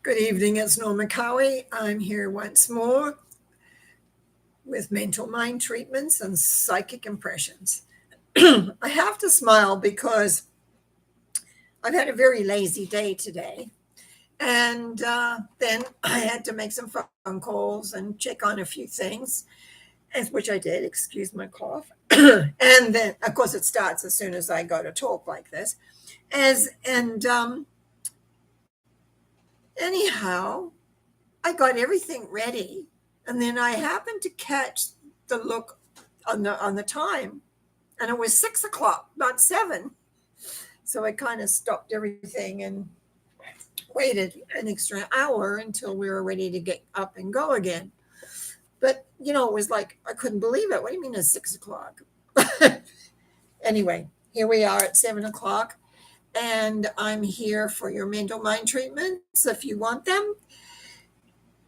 Good evening, it's Norma Cowie. I'm here once more with mental mind treatments and psychic impressions. I have to smile because I've had a very lazy day today. And then I had to make some phone calls and check on a few things, which I did, excuse my cough. And then, of course, it starts as soon as I go to talk like this. Anyhow, I got everything ready, and then I happened to catch the look on the time, and it was 6 o'clock, not 7. So I kind of stopped everything and waited an extra hour until we were ready to get up and go again. But it was like I couldn't believe it. What do you mean it's 6 o'clock? Anyway, here we are at 7 o'clock, and I'm here for your mental mind treatments. If you want them,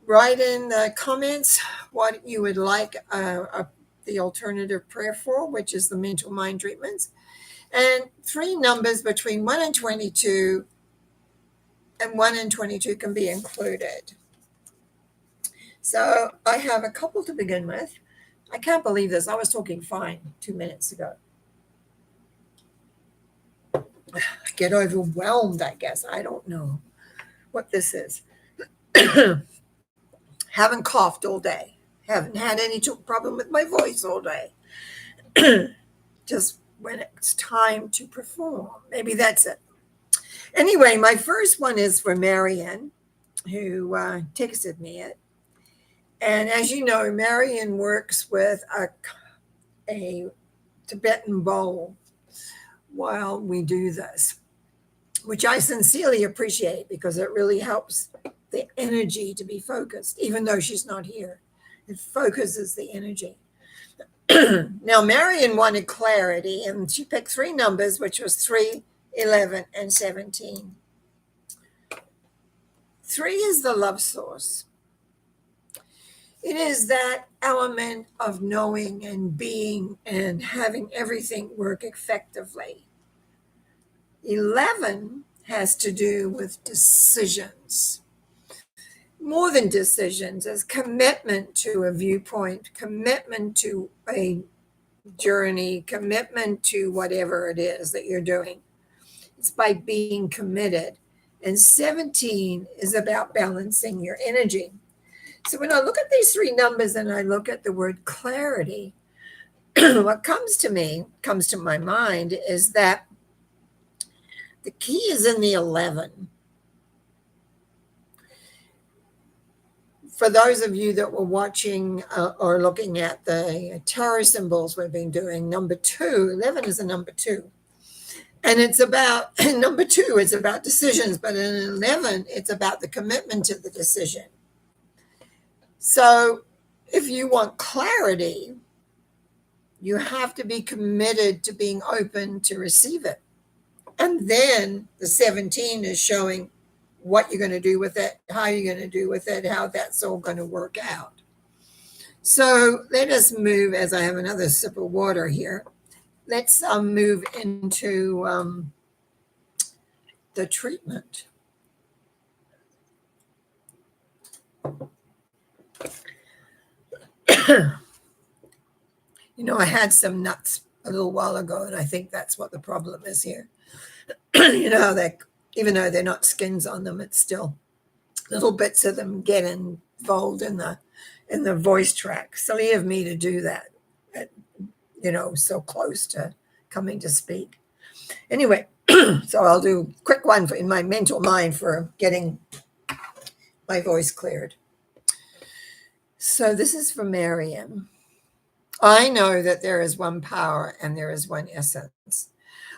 write in the comments what you would like the alternative prayer for, which is the mental mind treatments. And 3 numbers between 1 and 22 and 1 and 22 can be included. So I have a couple to begin with. I can't believe this. I was talking fine 2 minutes ago. I get overwhelmed, I guess. I don't know what this is. Haven't coughed all day. Haven't had any problem with my voice all day. Just when it's time to perform. Maybe that's it. Anyway, my first one is for Marianne, who texted me it. And as you know, Marianne works with a Tibetan bowl while we do this, which I sincerely appreciate because it really helps the energy to be focused, even though she's not here. It focuses the energy. Now, Marianne wanted clarity, and she picked 3 numbers, which was 3, 11, and 17. 3 is the love source. It is that element of knowing and being and having everything work effectively. 11 has to do with decisions. More than decisions, as commitment to a viewpoint, commitment to a journey, commitment to whatever it is that you're doing. It's by being committed. And 17 is about balancing your energy. So when I look at these 3 numbers and I look at the word clarity, what comes to my mind is that the key is in the 11. For those of you that were watching or looking at the tarot symbols we've been doing, number 2, 11 is a number 2. And it's about, number 2, it's about decisions, but in 11, it's about the commitment to the decision. So if you want clarity, you have to be committed to being open to receive it. And then the 17 is showing what you're going to do with it, how you're going to do with it, how that's all going to work out. So let us move, as I have another sip of water here, let's move into the treatment. I had some nuts a little while ago, and I think that's what the problem is here. That even though they're not skins on them, it's still little bits of them get involved in the voice track. Silly of me to do that, so close to coming to speak. Anyway, so I'll do a quick one in my mental mind for getting my voice cleared. So this is for Marianne. I know that there is one power and there is one essence.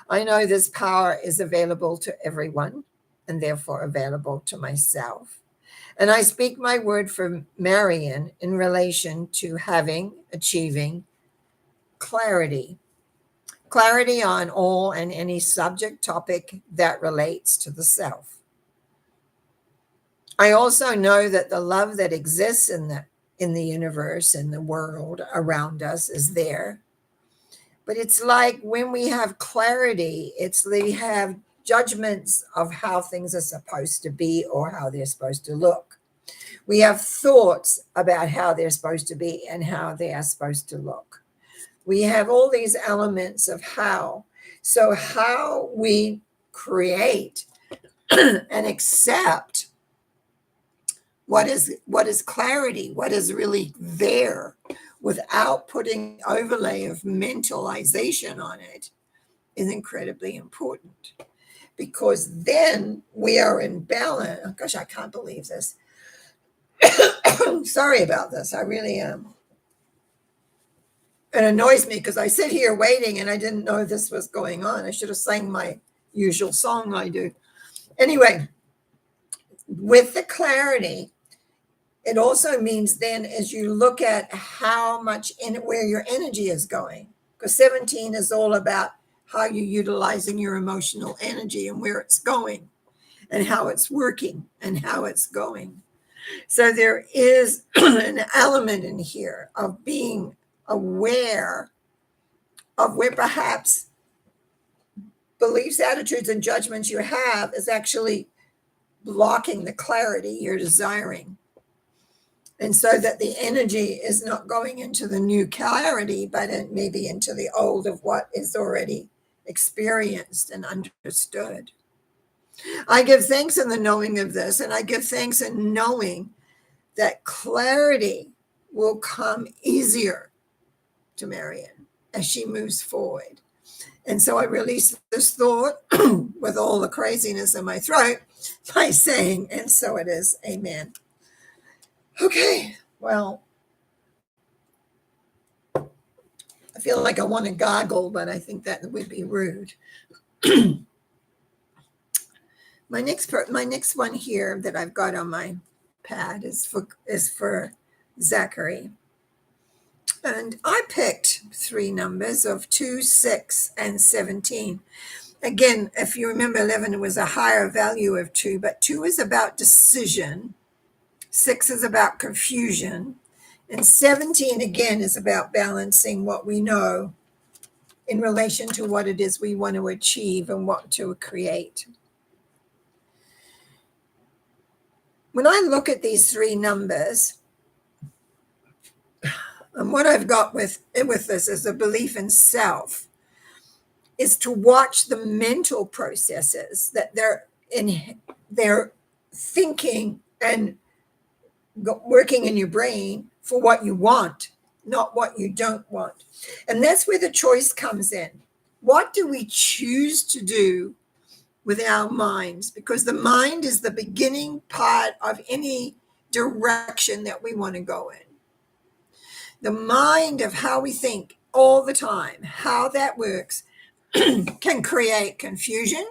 I know this power is available to everyone and therefore available to myself. And I speak my word for Marianne in relation to achieving clarity. Clarity on all and any subject topic that relates to the self. I also know that the love that exists in the universe and the world around us is there. But it's like when we have clarity, we have judgments of how things are supposed to be or how they're supposed to look. We have thoughts about how they're supposed to be and how they are supposed to look. We have all these elements of how. So, how we create and accept what is clarity, what is really there, without putting overlay of mentalization on it, is incredibly important, because then we are in balance. Oh, gosh, I can't believe this. Sorry about this. I really am. It annoys me because I sit here waiting and I didn't know this was going on. I should have sang my usual song I do. Anyway, with the clarity, it also means then as you look at how much where your energy is going, because 17 is all about how you're utilizing your emotional energy and where it's going and how it's working and how it's going. So there is an element in here of being aware of where perhaps beliefs, attitudes, and judgments you have is actually blocking the clarity you're desiring. And so that the energy is not going into the new clarity, but maybe into the old of what is already experienced and understood. I give thanks in the knowing of this, and I give thanks in knowing that clarity will come easier to Marion as she moves forward. And so I release this thought with all the craziness in my throat by saying, and so it is, amen. Okay, well, I feel like I want to goggle, but I think that would be rude. My next one here that I've got on my pad is for Zachary. And I picked three numbers of 2, 6, and 17. Again, if you remember, 11 was a higher value of 2, but 2 is about decision. 6 is about confusion. And 17, again, is about balancing what we know in relation to what it is we want to achieve and what to create. When I look at these three numbers, and what I've got with this is a belief in self, is to watch the mental processes that they're thinking and working in your brain for what you want, not what you don't want. And that's where the choice comes in. What do we choose to do with our minds? Because the mind is the beginning part of any direction that we want to go in. The mind of how we think all the time, how that works, can create confusion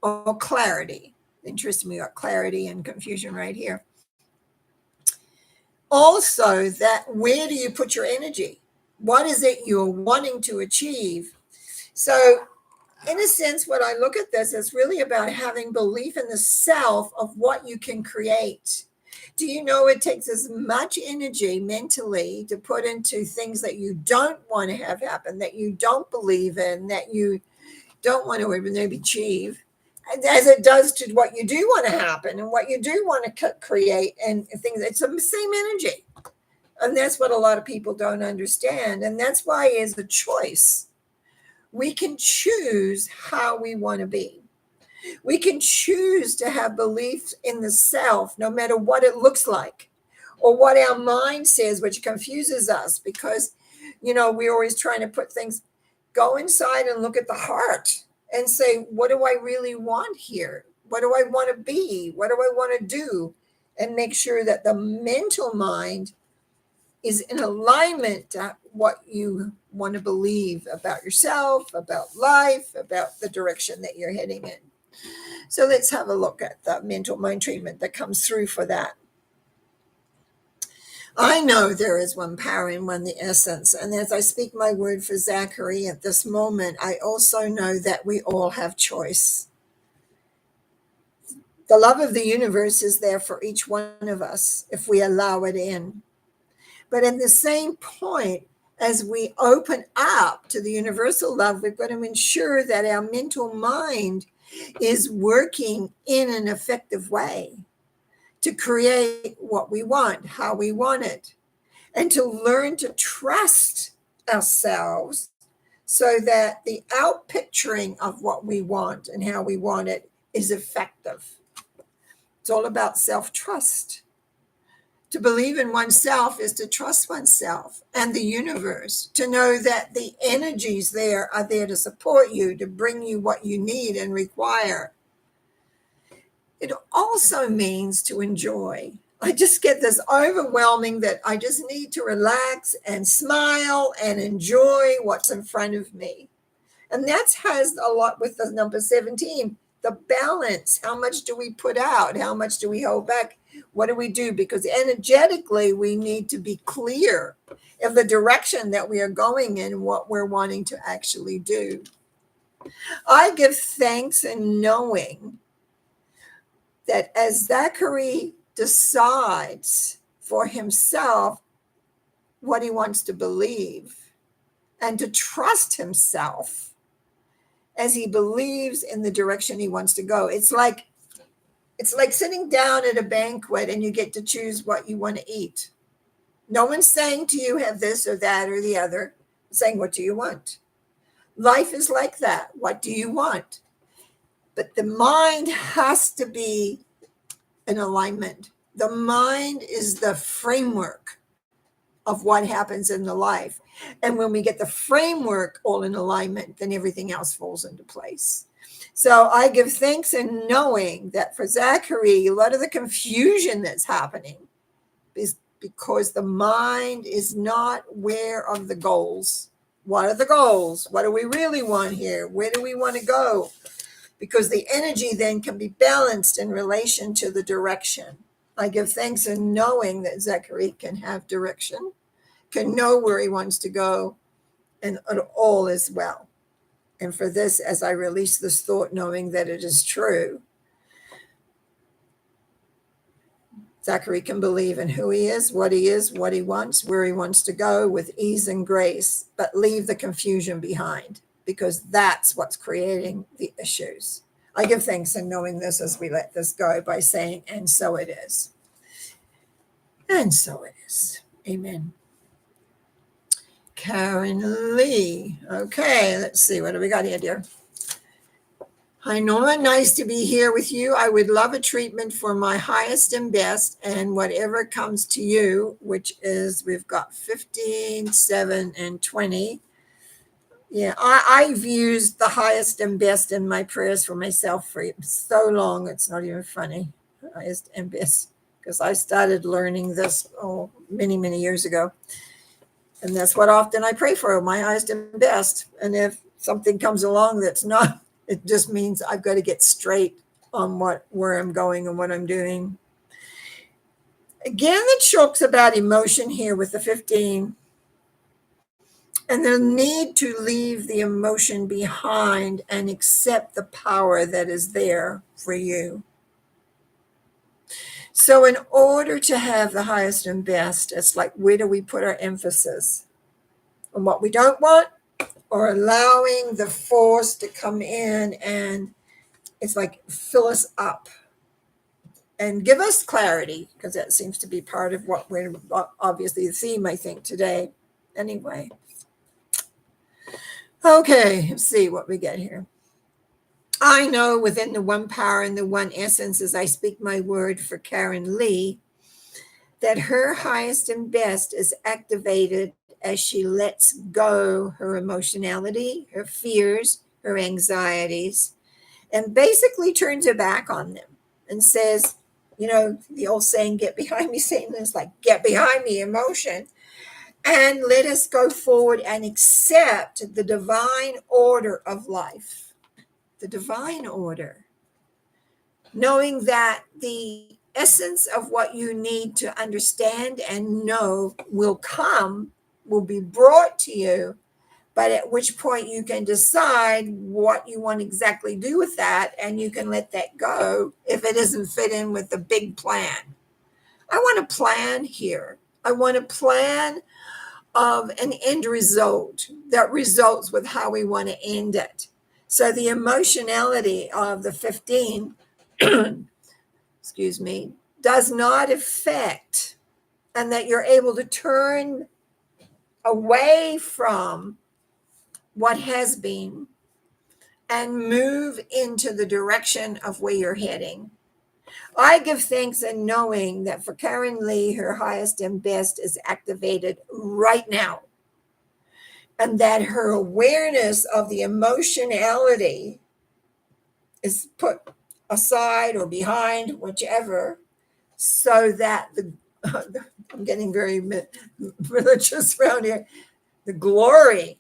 or clarity. Interesting, we got clarity and confusion right here. Also, that where do you put your energy? What is it you're wanting to achieve? So, in a sense, what I look at this is really about having belief in the self of what you can create. Do you know it takes as much energy mentally to put into things that you don't want to have happen, that you don't believe in, that you don't want to even achieve, as it does to what you do want to happen and what you do want to create and things? It's the same energy. And that's what a lot of people don't understand. And that's why it's a choice. We can choose how we want to be. We can choose to have belief in the self, no matter what it looks like or what our mind says, which confuses us because, we're always trying to put things, go inside and look at the heart and say, what do I really want here? What do I want to be? What do I want to do? And make sure that the mental mind is in alignment to what you want to believe about yourself, about life, about the direction that you're heading in. So let's have a look at the mental mind treatment that comes through for that. I know there is one power in one, the essence. And as I speak my word for Zachary at this moment, I also know that we all have choice. The love of the universe is there for each one of us if we allow it in. But at the same point, as we open up to the universal love, we've got to ensure that our mental mind is working in an effective way to create what we want, how we want it, and to learn to trust ourselves so that the outpicturing of what we want and how we want it is effective. It's all about self-trust. To believe in oneself is to trust oneself and the universe, to know that the energies there are there to support you, to bring you what you need and require. It also means to enjoy. I just get this overwhelming that I just need to relax and smile and enjoy what's in front of me. And that has a lot with the number 17, the balance. How much do we put out? How much do we hold back? What do we do? Because energetically, we need to be clear of the direction that we are going in, what we're wanting to actually do. I give thanks in knowing that as Zachary decides for himself what he wants to believe and to trust himself as he believes in the direction he wants to go. It's like sitting down at a banquet and you get to choose what you want to eat. No one's saying to you, have this or that or the other. It's saying, what do you want? Life is like that. What do you want? But the mind has to be in alignment. The mind is the framework of what happens in the life. And when we get the framework all in alignment, then everything else falls into place. So I give thanks in knowing that for Zachary, a lot of the confusion that's happening is because the mind is not aware of the goals. What are the goals? What do we really want here? Where do we want to go? Because the energy then can be balanced in relation to the direction. I give thanks in knowing that Zachary can have direction, can know where he wants to go, and all is well. And for this, as I release this thought, knowing that it is true, Zachary can believe in who he is, what he wants, where he wants to go with ease and grace, but leave the confusion behind, because that's what's creating the issues. I give thanks in knowing this as we let this go by saying, and so it is. And so it is. Amen. Karen Lee. Okay, let's see. What do we got here, dear? Hi, Norma. Nice to be here with you. I would love a treatment for my highest and best and whatever comes to you, which is we've got 15, 7, and 20. Yeah, I've used the highest and best in my prayers for myself for so long. It's not even funny. Highest and best. Because I started learning this many, many years ago. And that's what often I pray for, my highest and best. And if something comes along that's not, it just means I've got to get straight on where I'm going and what I'm doing. Again, it talks about emotion here with the 15. And the need to leave the emotion behind and accept the power that is there for you. So in order to have the highest and best, it's like, where do we put our emphasis? On what we don't want, or allowing the force to come in and it's like fill us up and give us clarity, because that seems to be part of what we're obviously the theme, I think, today. Anyway. Okay, let's see what we get here. I know within the one power and the one essence, as I speak my word for Karen Lee, that her highest and best is activated as she lets go her emotionality, her fears, her anxieties, and basically turns her back on them and says, you know, the old saying, get behind me, Satan, is like, get behind me, emotion. And let us go forward and accept the divine order of life. The divine order. Knowing that the essence of what you need to understand and know will be brought to you, but at which point you can decide what you want to exactly do with that, and you can let that go if it doesn't fit in with the big plan. I want a plan here. I want a plan of an end result that results with how we want to end it. So the emotionality of the 15, excuse me, does not affect, and that you're able to turn away from what has been and move into the direction of where you're heading. I give thanks in knowing that for Karen Lee, her highest and best is activated right now, and that her awareness of the emotionality is put aside or behind, whichever, so that the I'm getting very religious around here. The glory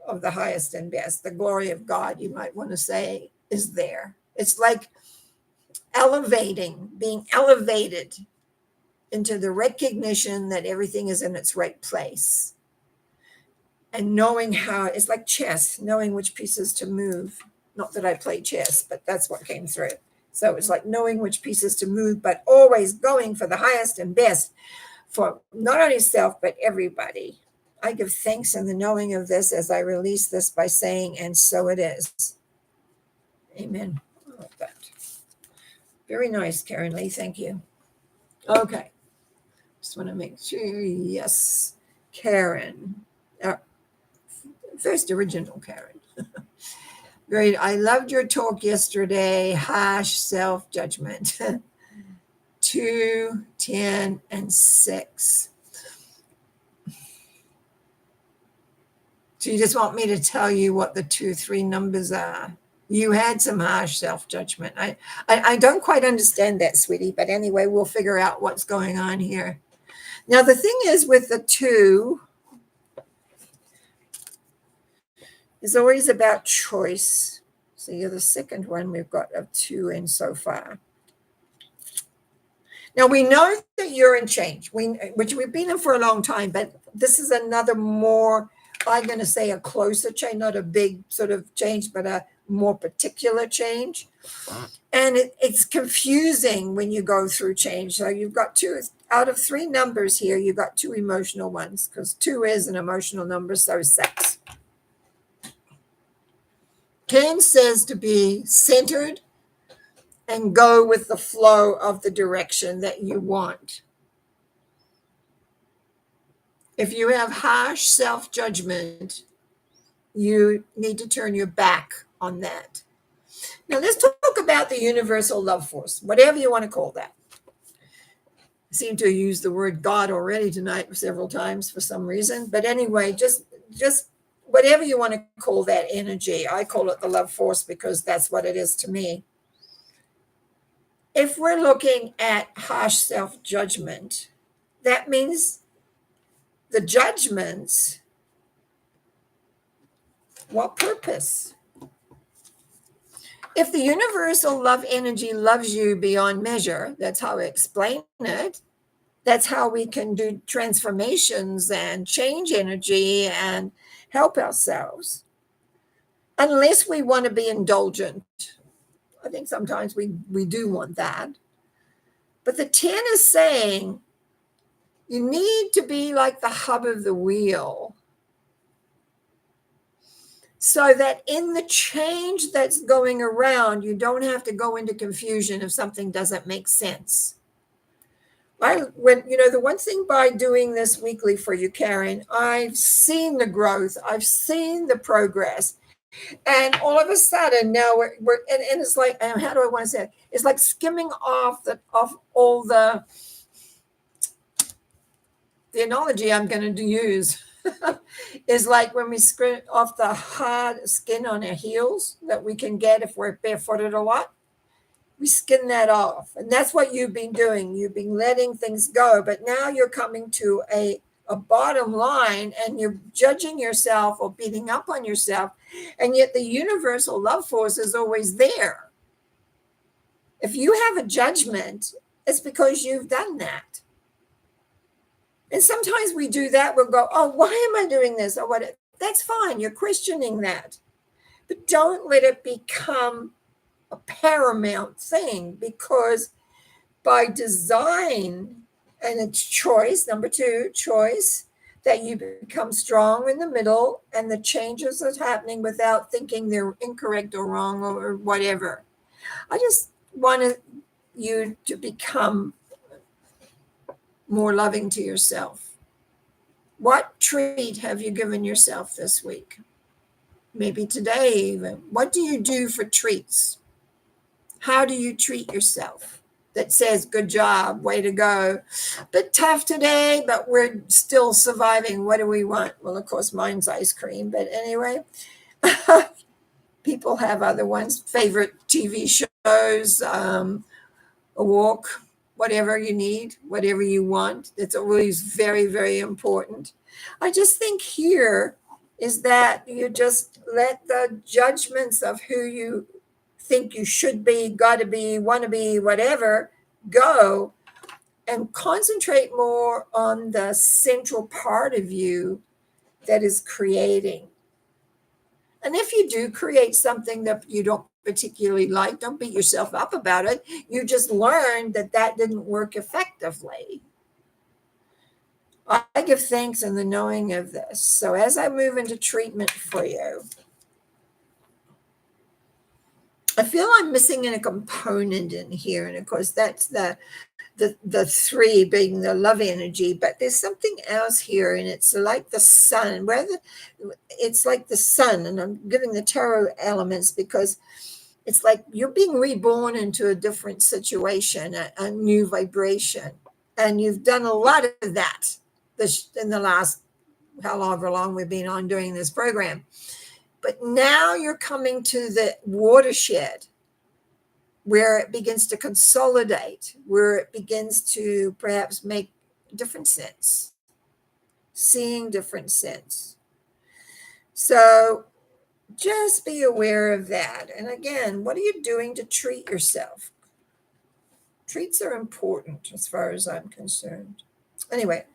of the highest and best, the glory of God, you might want to say, is there. It's like being elevated into the recognition that everything is in its right place. And knowing how, it's like chess, knowing which pieces to move. Not that I play chess, but that's what came through. So it's like knowing which pieces to move, but always going for the highest and best for not only self, but everybody. I give thanks in the knowing of this as I release this by saying, and so it is. Amen. I like that. Very nice, Karen Lee. Thank you. Okay. Just want to make sure. Yes. Karen. First original Karen. Great. I loved your talk yesterday. Harsh self-judgment. 2, 10, and 6. So you just want me to tell you what the 2, 3 numbers are? You had some harsh self-judgment. I don't quite understand that, sweetie, but anyway, we'll figure out what's going on here. Now, the thing is with the 2, it's always about choice. So you're the second one we've got of 2 in so far. Now, we know that you're in change, which we've been in for a long time, but this is another more, I'm going to say a closer change, not a big sort of change, but a more particular change. And it's confusing when you go through change. So you've got 2 out of 3 numbers here. You've got 2 emotional ones because 2 is an emotional number. So is 6. 10 says to be centered and go with the flow of the direction that you want. If you have harsh self-judgment, you need to turn your back on that. Now, let's talk about the universal love force, whatever you want to call that. I seem to use the word God already tonight several times for some reason. But anyway, just whatever you want to call that energy. I call it the love force because that's what it is to me. If we're looking at harsh self-judgment, that means the judgments, what purpose? If the universal love energy loves you beyond measure, that's how I explain it. That's how we can do transformations and change energy and help ourselves. Unless we want to be indulgent. I think sometimes we do want that. But the 10 is saying you need to be like the hub of the wheel so that in the change that's going around, you don't have to go into confusion if something doesn't make sense. The one thing by doing this weekly for you, Karen, I've seen the growth, I've seen the progress. And all of a sudden now we're and it's like, how do I want to say it? It's like skimming off all the analogy I'm going to use is like when we skim off the hard skin on our heels that we can get if we're barefooted a lot. We skin that off. And that's what you've been doing. You've been letting things go, but now you're coming to a bottom line and you're judging yourself or beating up on yourself. And yet the universal love force is always there. If you have a judgment, it's because you've done that. And sometimes we do that. We'll go, oh, why am I doing this? Or what? That's fine. You're questioning that. But don't let it become a paramount thing, because by design, and it's choice, number 2, choice, that you become strong in the middle and the changes that's happening without thinking they're incorrect or wrong or whatever. I just want you to become more loving to yourself. What treat have you given yourself this week? Maybe today, even. What do you do for treats? How do you treat yourself that says, good job, way to go? Bit tough today, but we're still surviving. What do we want? Well, of course, mine's ice cream, but anyway, people have other ones, favorite TV shows, a walk, whatever you need, whatever you want. It's always very, very important. I just think here is that you just let the judgments of who you think you should be, got to be, want to be, whatever, go and concentrate more on the central part of you that is creating. And if you do create something that you don't particularly like, don't beat yourself up about it. You just learned that that didn't work effectively. I give thanks in the knowing of this. So as I move into treatment for you, I feel I'm missing a component in here. And of course, that's the three being the love energy, but there's something else here, and it's like the sun. It's like the sun, and I'm giving the tarot elements because it's like you're being reborn into a different situation, a new vibration, and you've done a lot of that in the last however long we've been on doing this program. But now you're coming to the watershed where it begins to consolidate, where it begins to perhaps make different sense, seeing different sense. So just be aware of that. And again, what are you doing to treat yourself? Treats are important as far as I'm concerned. Anyway,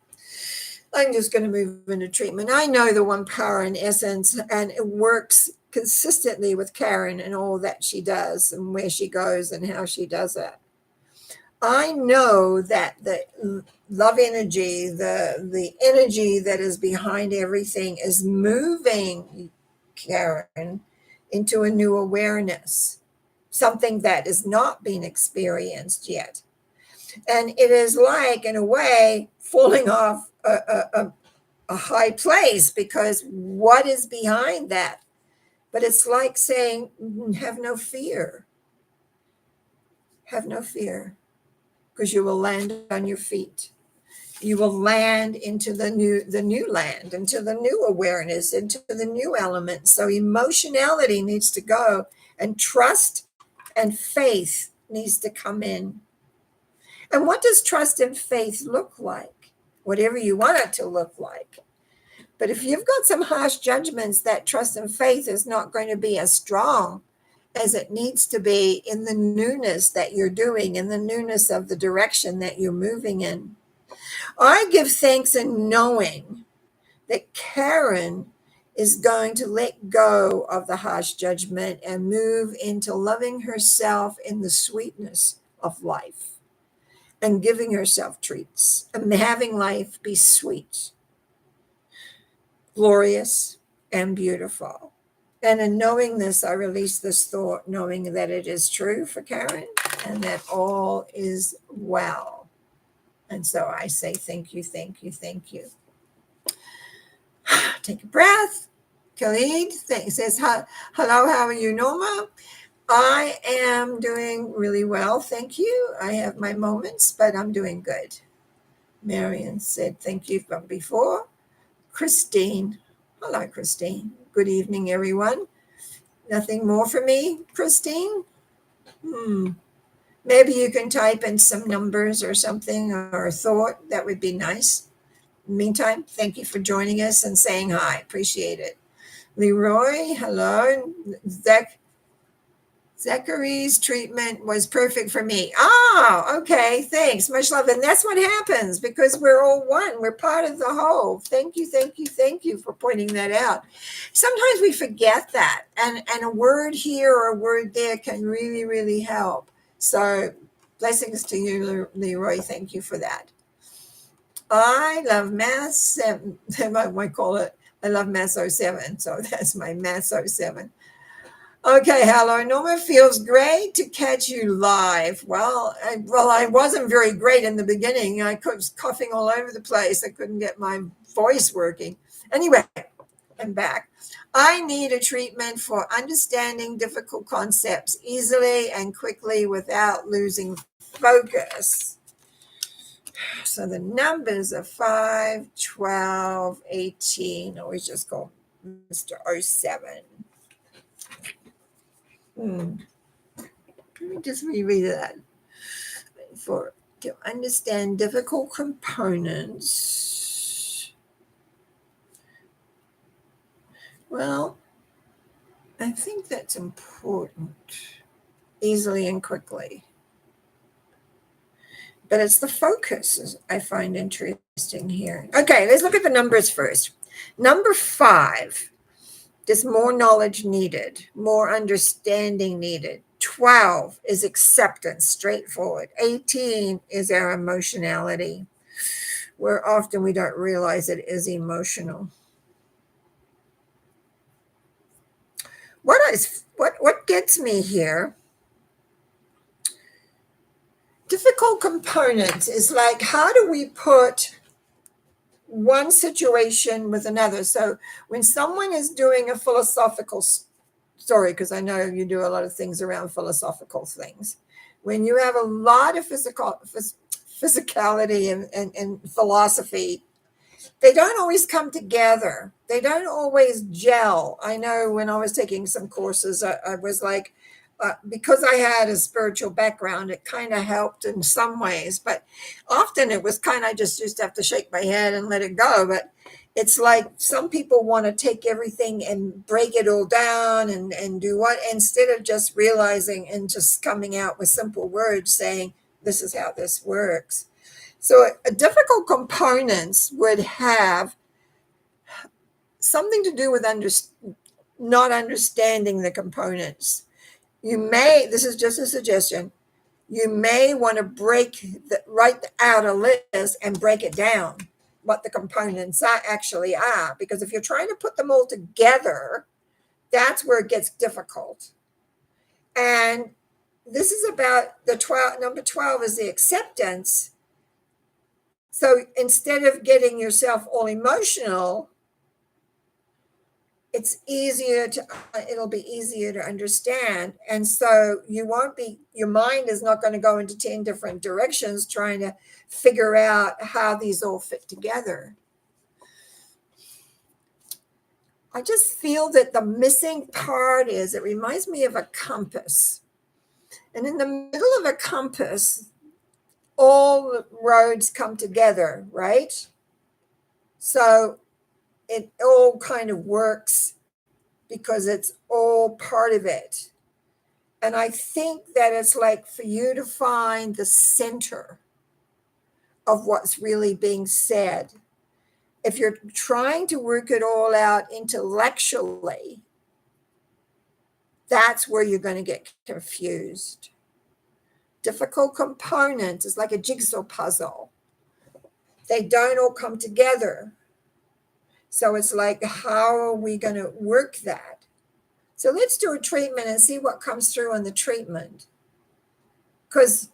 I'm just going to move into treatment. I know the one power in essence, and it works consistently with Karen and all that she does and where she goes and how she does it. I know that the love energy, the energy that is behind everything is moving Karen into a new awareness, something that is not being experienced yet. And it is like, in a way, falling off a high place, because what is behind that? But it's like saying, have no fear. Have no fear, because you will land on your feet. You will land into the new land, into the new awareness, into the new element. So emotionality needs to go, and trust and faith needs to come in. And what does trust and faith look like? Whatever you want it to look like. But if you've got some harsh judgments, that trust and faith is not going to be as strong as it needs to be in the newness that you're doing, in the newness of the direction that you're moving in. I give thanks in knowing that Karen is going to let go of the harsh judgment and move into loving herself in the sweetness of life and giving herself treats and having life be sweet, glorious, and beautiful. And in knowing this, I release this thought, knowing that it is true for Karen and that all is well. And so I say, thank you, thank you, thank you. Take a breath. Khalid says, hello, how are you, Norma? I am doing really well, thank you. I have my moments, but I'm doing good. Marion said, thank you from before. Christine, hello, Christine. Good evening, everyone. Nothing more for me, Christine? Maybe you can type in some numbers or something or a thought. That would be nice. In the meantime, thank you for joining us and saying hi. Appreciate it. Leroy, hello. Zachary's treatment was perfect for me. Oh, okay. Thanks. Much love. And that's what happens because we're all one. We're part of the whole. Thank you, thank you, thank you for pointing that out. Sometimes we forget that. And a word here or a word there can really, really help. So blessings to you, Leroy. Thank you for that. I love Math 7. I might call it, I love Math 07. So that's my Math 07. Okay, hello, Norma. Feels great to catch you live. I wasn't very great in the beginning. I was coughing all over the place. I couldn't get my voice working. Anyway, I'm back. I need a treatment for understanding difficult concepts easily and quickly without losing focus. So the numbers are 5, 12, 18. Always just call Mr. '07. Let me just reread that. To understand difficult components. Well, I think that's important. Easily and quickly. But it's the focus I find interesting here. Okay, let's look at the numbers first. Number 5, there's more knowledge needed, more understanding needed. 12 is acceptance, straightforward. 18 is our emotionality, where often we don't realize it is emotional. What gets me here? Difficult components is like, how do we put one situation with another? So when someone is doing a philosophical story, because I know you do a lot of things around philosophical things, when you have a lot of physicality and philosophy, they don't always come together. They don't always gel. I know when I was taking some courses, I was like, because I had a spiritual background, it kind of helped in some ways, but often it was kind of just used to have to shake my head and let it go. But it's like some people want to take everything and break it all down and do what, instead of just realizing and just coming out with simple words saying, this is how this works. So difficult components would have something to do with not understanding the components. This is just a suggestion, you may want to write out a list and break it down, what the components actually are. Because if you're trying to put them all together, that's where it gets difficult. And this is about number 12 is the acceptance. So instead of getting yourself all emotional, it'll be easier to understand. And so your mind is not going to go into 10 different directions trying to figure out how these all fit together. I just feel that the missing part is, it reminds me of a compass. And in the middle of a compass, all the roads come together, right? So it all kind of works because it's all part of it. And I think that it's like for you to find the center of what's really being said. If you're trying to work it all out intellectually, that's where you're going to get confused. Difficult components is like a jigsaw puzzle. They don't all come together. So it's like, how are we going to work that? So let's do a treatment and see what comes through on the treatment. Because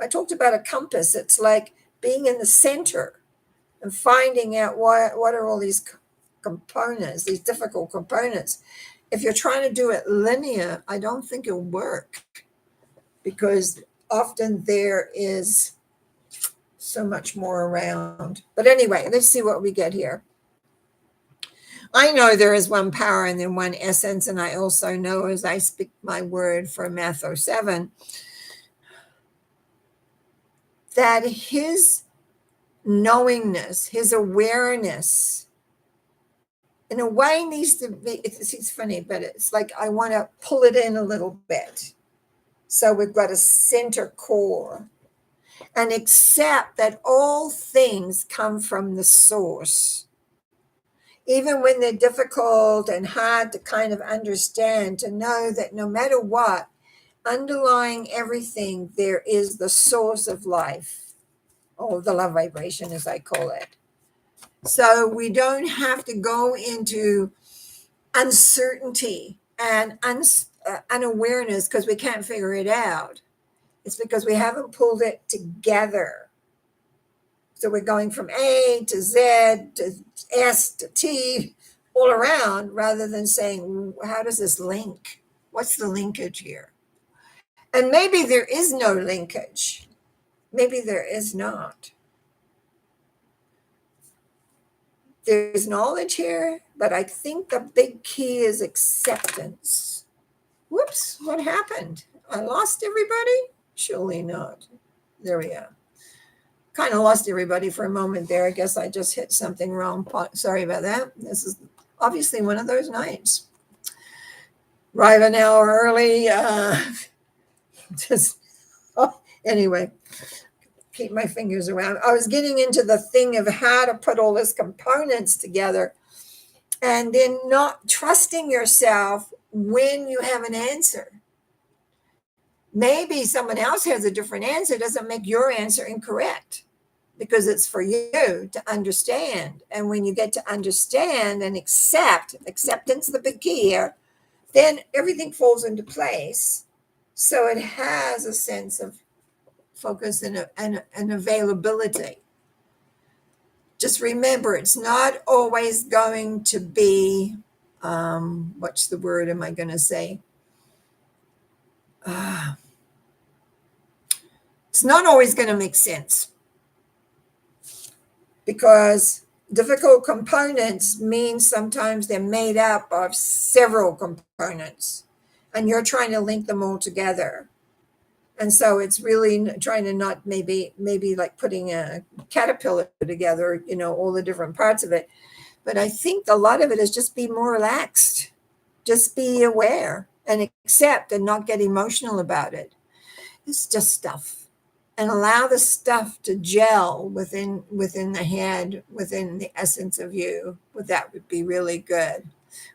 I talked about a compass. It's like being in the center and finding out what are all these components, these difficult components. If you're trying to do it linear, I don't think it'll work, because often there is so much more around. But anyway, let's see what we get here. I know there is one power and then one essence, and I also know, as I speak my word for Math 07, that his knowingness, his awareness, in a way needs to be, it's funny, but it's like I want to pull it in a little bit. So we've got a center core, and accept that all things come from the source. Even when they're difficult and hard to kind of understand, to know that no matter what, underlying everything, there is the source of life. or the love vibration, as I call it. So we don't have to go into uncertainty and unawareness because we can't figure it out. It's because we haven't pulled it together. So we're going from A to Z to S to T all around rather than saying, how does this link? What's the linkage here? And maybe there is no linkage. Maybe there is not. There's knowledge here, but I think the big key is acceptance. Whoops, what happened? I lost everybody? Surely not. There we are. Kind of lost everybody for a moment there. I guess I just hit something wrong. Sorry about that. This is obviously one of those nights. Arrive an hour early. Anyway, keep my fingers around. I was getting into the thing of how to put all these components together and then not trusting yourself when you have an answer. Maybe someone else has a different answer. Doesn't make your answer incorrect because it's for you to understand. And when you get to understand and acceptance, the big key here, then everything falls into place. So it has a sense of focus and availability. Just remember, it's not always going to be, what's the word am I going to say? It's not always going to make sense because difficult components mean sometimes they're made up of several components and you're trying to link them all together. And so it's really trying to not maybe like putting a caterpillar together, all the different parts of it. But I think a lot of it is just be more relaxed, just be aware and accept and not get emotional about it. It's just stuff. And allow the stuff to gel within the head, within the essence of you. That would be really good.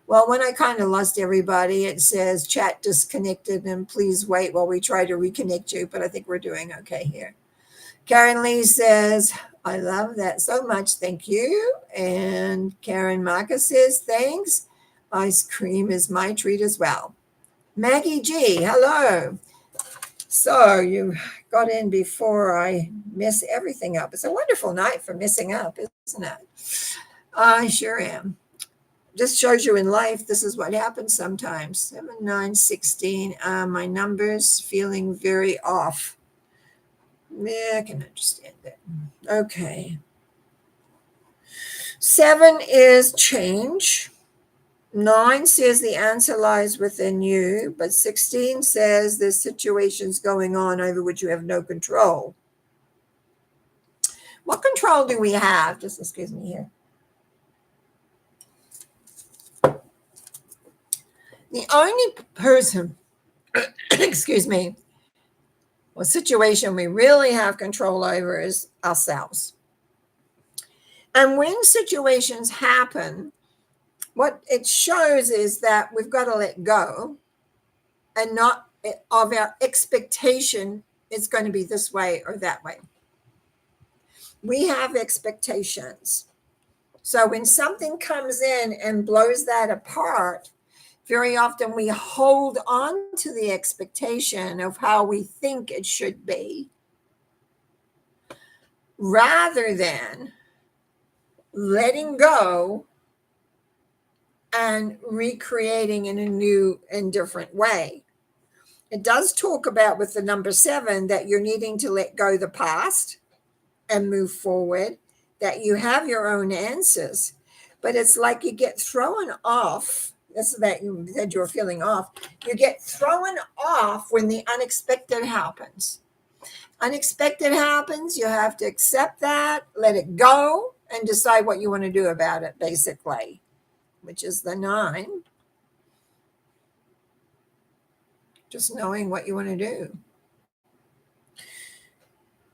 Well, when I kind of lost everybody, it says chat disconnected and please wait while we try to reconnect you. But I think we're doing okay here. Karen Lee says, I love that so much. Thank you. And Karen Marcus says, thanks. Ice cream is my treat as well. Maggie G, hello. So you got in before I mess everything up. It's a wonderful night for messing up, isn't it? I sure am. Just shows you in life, this is what happens sometimes. 7, 9, 16. My numbers feeling very off. Yeah, I can understand that. Okay. 7 is change. 9 says the answer lies within you, but 16 says there's situations going on over which you have no control. What control do we have? Just excuse me here. The only person, excuse me, or situation we really have control over is ourselves. And when situations happen, what it shows is that we've got to let go and not of our expectation it's going to be this way or that way. We have expectations. So when something comes in and blows that apart, very often we hold on to the expectation of how we think it should be rather than letting go and recreating in a new and different way. It does talk about with the number 7 that you're needing to let go the past and move forward, that you have your own answers, but it's like you get thrown off. That's that you said you were feeling off. You get thrown off when the unexpected happens. Unexpected happens, you have to accept that, let it go, and decide what you want to do about it, basically, which is the 9. Just knowing what you want to do.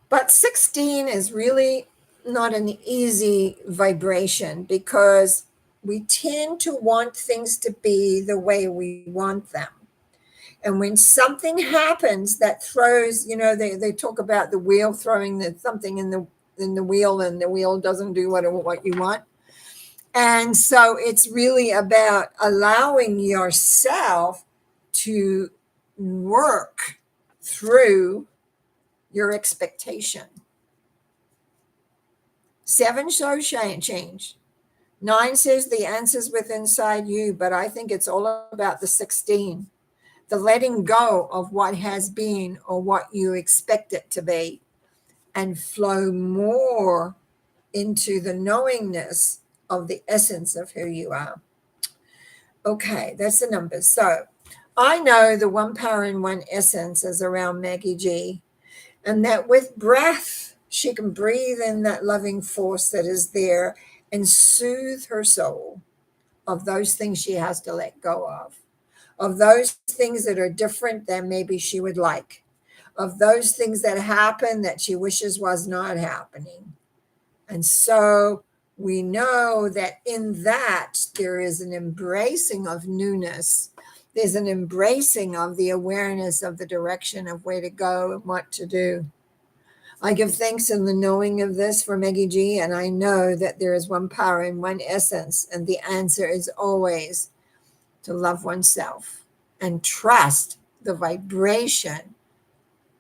But 16 is really not an easy vibration because we tend to want things to be the way we want them. And when something happens that throws, they talk about the wheel throwing something in in the wheel and the wheel doesn't do what you want. And so it's really about allowing yourself to work through your expectation. 7 shows change. 9 says the answer's within inside you, but I think it's all about the 16. The letting go of what has been or what you expect it to be, and flow more into the knowingness of the essence of who you are. Okay, that's the numbers. So I know the one power and one essence is around Maggie G, and that with breath, she can breathe in that loving force that is there and soothe her soul of those things she has to let go of those things that are different than maybe she would like, of those things that happen that she wishes was not happening. And so we know that in that there is an embracing of newness. There's an embracing of the awareness of the direction of where to go and what to do. I give thanks in the knowing of this for Maggie G, and I know that there is one power and one essence, and the answer is always to love oneself and trust the vibration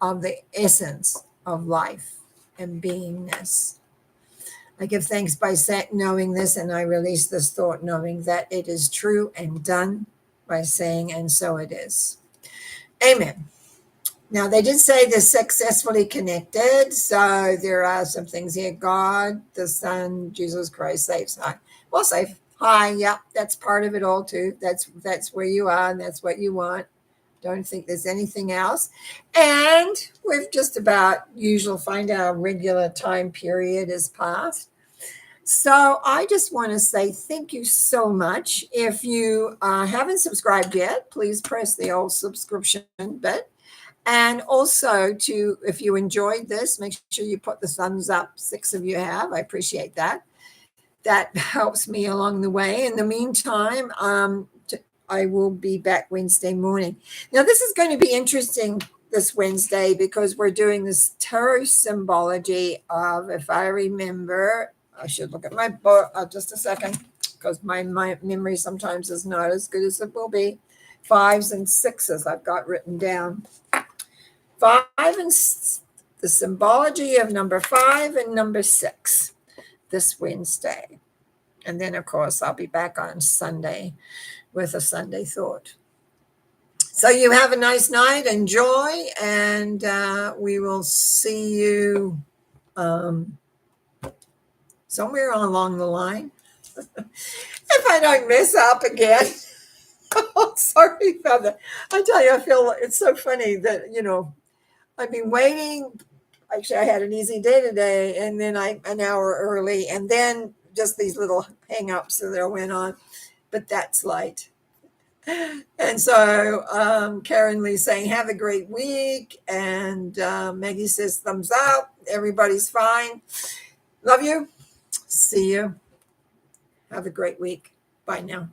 of the essence of life and beingness. I give thanks by knowing this, and I release this thought knowing that it is true and done by saying, and so it is. Amen. Now, they did say they're successfully connected, so there are some things here. God, the Son, Jesus Christ saves high. Well, safe high, yeah, that's part of it all too. That's where you are, and that's what you want. Don't think there's anything else. And we've just about usual find our regular time period is passed. So I just want to say thank you so much. If you haven't subscribed yet, please press the old subscription button. And also, if you enjoyed this, make sure you put the thumbs up. 6 of you have. I appreciate that. That helps me along the way. In the meantime, I will be back Wednesday morning. Now, this is going to be interesting this Wednesday because we're doing this tarot symbology of, if I remember, I should look at my book just a second because my memory sometimes is not as good as it will be. 5s and 6s I've got written down. 5 and the symbology of number 5 and number 6 this Wednesday. And then, of course, I'll be back on Sunday with a Sunday thought. So you have a nice night. Enjoy. And we will see you somewhere along the line. If I don't mess up again. Oh, sorry about that. I tell you, I feel it's so funny that, I've been waiting. Actually, I had an easy day today, and then an hour early, and then just these little hang-ups that went on. But that's light. And so Karen Lee saying, have a great week. And Maggie says, thumbs up. Everybody's fine. Love you. See you. Have a great week. Bye now.